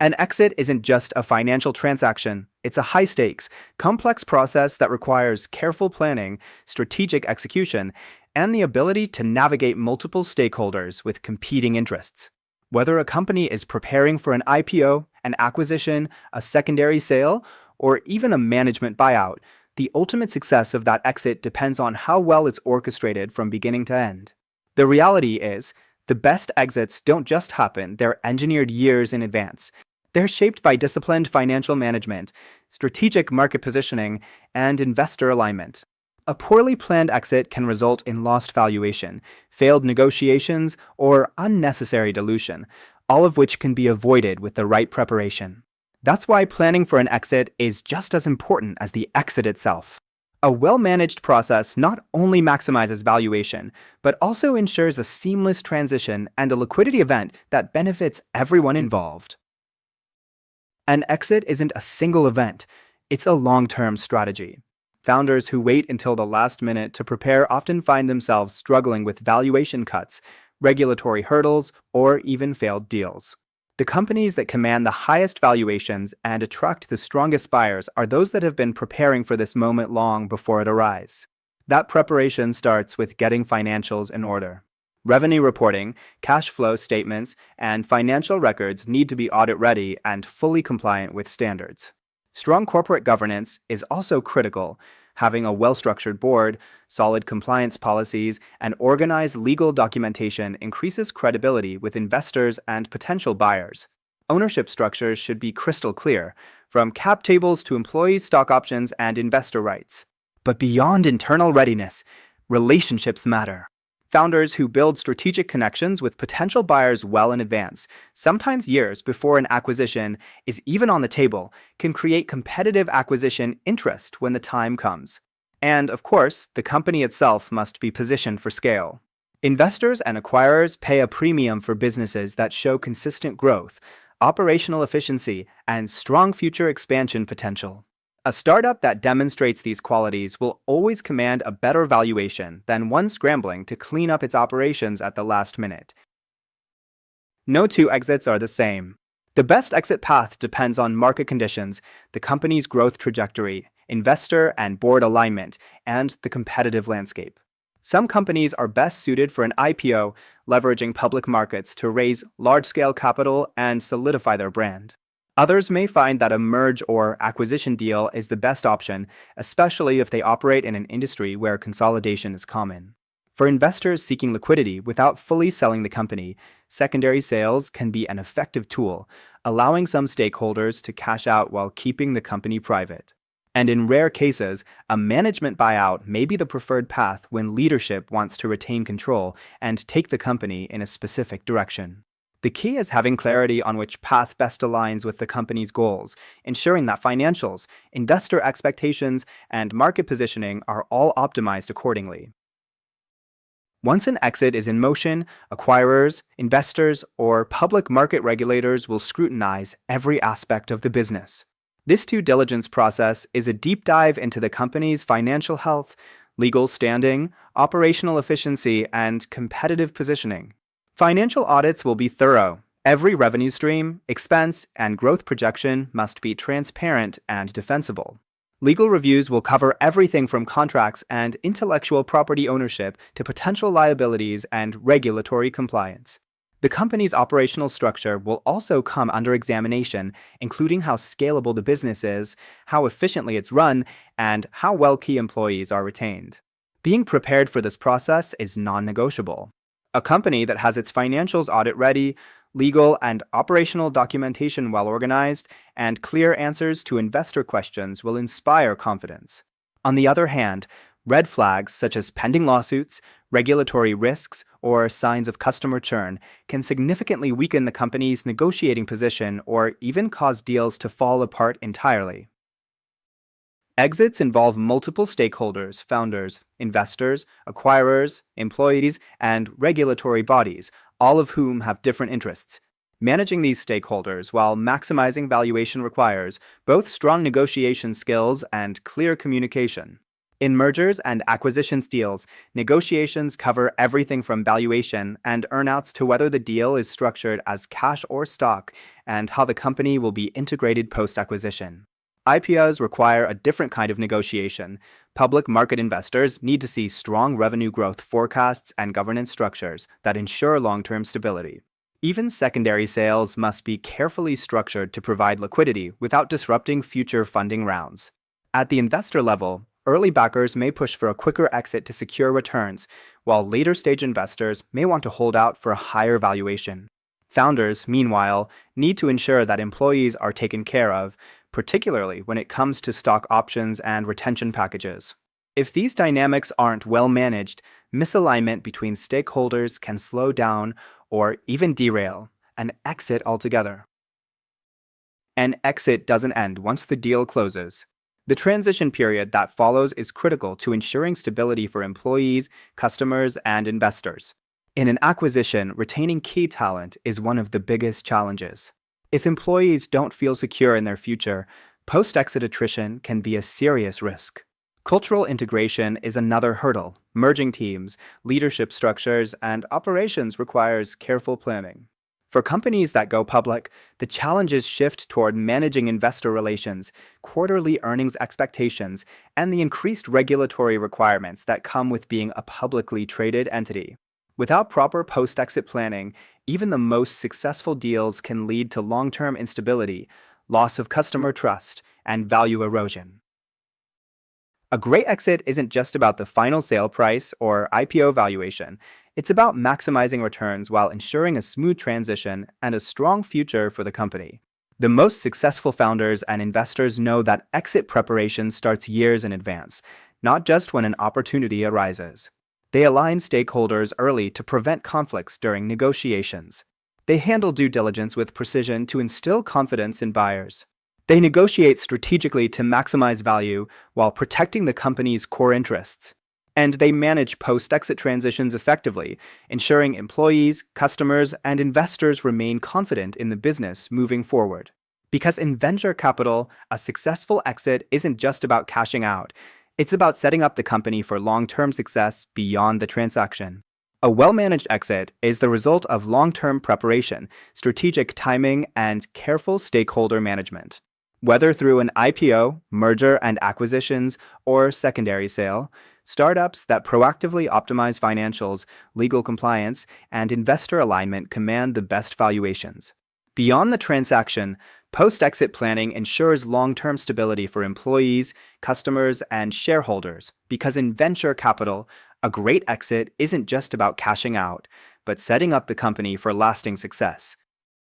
An exit isn't just a financial transaction, it's a high-stakes, complex process that requires careful planning, strategic execution, and the ability to navigate multiple stakeholders with competing interests. Whether a company is preparing for an IPO, an acquisition, a secondary sale, or even a management buyout, the ultimate success of that exit depends on how well it's orchestrated from beginning to end. The reality is, the best exits don't just happen, they're engineered years in advance. They're shaped by disciplined financial management, strategic market positioning, and investor alignment. A poorly planned exit can result in lost valuation, failed negotiations, or unnecessary dilution, all of which can be avoided with the right preparation. That's why planning for an exit is just as important as the exit itself. A well-managed process not only maximizes valuation, but also ensures a seamless transition and a liquidity event that benefits everyone involved. An exit isn't a single event, it's a long-term strategy. Founders who wait until the last minute to prepare often find themselves struggling with valuation cuts, regulatory hurdles, or even failed deals. The companies that command the highest valuations and attract the strongest buyers are those that have been preparing for this moment long before it arrives. That preparation starts with getting financials in order. Revenue reporting, cash flow statements, and financial records need to be audit-ready and fully compliant with standards. Strong corporate governance is also critical. Having a well-structured board, solid compliance policies, and organized legal documentation increases credibility with investors and potential buyers. Ownership structures should be crystal clear, from cap tables to employee stock options and investor rights. But beyond internal readiness, relationships matter. Founders who build strategic connections with potential buyers well in advance, sometimes years before an acquisition is even on the table, can create competitive acquisition interest when the time comes. And, of course, the company itself must be positioned for scale. Investors and acquirers pay a premium for businesses that show consistent growth, operational efficiency, and strong future expansion potential. A startup that demonstrates these qualities will always command a better valuation than one scrambling to clean up its operations at the last minute. No two exits are the same. The best exit path depends on market conditions, the company's growth trajectory, investor and board alignment, and the competitive landscape. Some companies are best suited for an IPO, leveraging public markets to raise large-scale capital and solidify their brand. Others may find that a merge or acquisition deal is the best option, especially if they operate in an industry where consolidation is common. For investors seeking liquidity without fully selling the company, secondary sales can be an effective tool, allowing some stakeholders to cash out while keeping the company private. And in rare cases, a management buyout may be the preferred path when leadership wants to retain control and take the company in a specific direction. The key is having clarity on which path best aligns with the company's goals, ensuring that financials, investor expectations, and market positioning are all optimized accordingly. Once an exit is in motion, acquirers, investors, or public market regulators will scrutinize every aspect of the business. This due diligence process is a deep dive into the company's financial health, legal standing, operational efficiency, and competitive positioning. Financial audits will be thorough. Every revenue stream, expense, and growth projection must be transparent and defensible. Legal reviews will cover everything from contracts and intellectual property ownership to potential liabilities and regulatory compliance. The company's operational structure will also come under examination, including how scalable the business is, how efficiently it's run, and how well key employees are retained. Being prepared for this process is non-negotiable. A company that has its financials audit-ready, legal and operational documentation well organized, and clear answers to investor questions will inspire confidence. On the other hand, red flags such as pending lawsuits, regulatory risks, or signs of customer churn can significantly weaken the company's negotiating position or even cause deals to fall apart entirely. Exits involve multiple stakeholders, founders, investors, acquirers, employees, and regulatory bodies, all of whom have different interests. Managing these stakeholders while maximizing valuation requires both strong negotiation skills and clear communication. In mergers and acquisitions deals, negotiations cover everything from valuation and earnouts to whether the deal is structured as cash or stock and how the company will be integrated post-acquisition. IPOs require a different kind of negotiation. Public market investors need to see strong revenue growth forecasts and governance structures that ensure long-term stability. Even secondary sales must be carefully structured to provide liquidity without disrupting future funding rounds. At the investor level, early backers may push for a quicker exit to secure returns, while later-stage investors may want to hold out for a higher valuation. Founders, meanwhile, need to ensure that employees are taken care of, particularly when it comes to stock options and retention packages. If these dynamics aren't well managed, misalignment between stakeholders can slow down or even derail an exit altogether. An exit doesn't end once the deal closes. The transition period that follows is critical to ensuring stability for employees, customers, and investors. In an acquisition, retaining key talent is one of the biggest challenges. If employees don't feel secure in their future, post-exit attrition can be a serious risk. Cultural integration is another hurdle. Merging teams, leadership structures, and operations requires careful planning. For companies that go public, the challenges shift toward managing investor relations, quarterly earnings expectations, and the increased regulatory requirements that come with being a publicly traded entity. Without proper post-exit planning, even the most successful deals can lead to long-term instability, loss of customer trust, and value erosion. A great exit isn't just about the final sale price or IPO valuation. It's about maximizing returns while ensuring a smooth transition and a strong future for the company. The most successful founders and investors know that exit preparation starts years in advance, not just when an opportunity arises. They align stakeholders early to prevent conflicts during negotiations. They handle due diligence with precision to instill confidence in buyers. They negotiate strategically to maximize value while protecting the company's core interests. And they manage post-exit transitions effectively, ensuring employees, customers, and investors remain confident in the business moving forward. Because in venture capital, a successful exit isn't just about cashing out. It's about setting up the company for long-term success beyond the transaction. A well-managed exit is the result of long-term preparation, strategic timing, and careful stakeholder management. Whether through an IPO, merger and acquisitions, or secondary sale, startups that proactively optimize financials, legal compliance, and investor alignment command the best valuations. Beyond the transaction, post-exit planning ensures long-term stability for employees, customers, and shareholders, because in venture capital, a great exit isn't just about cashing out, but setting up the company for lasting success.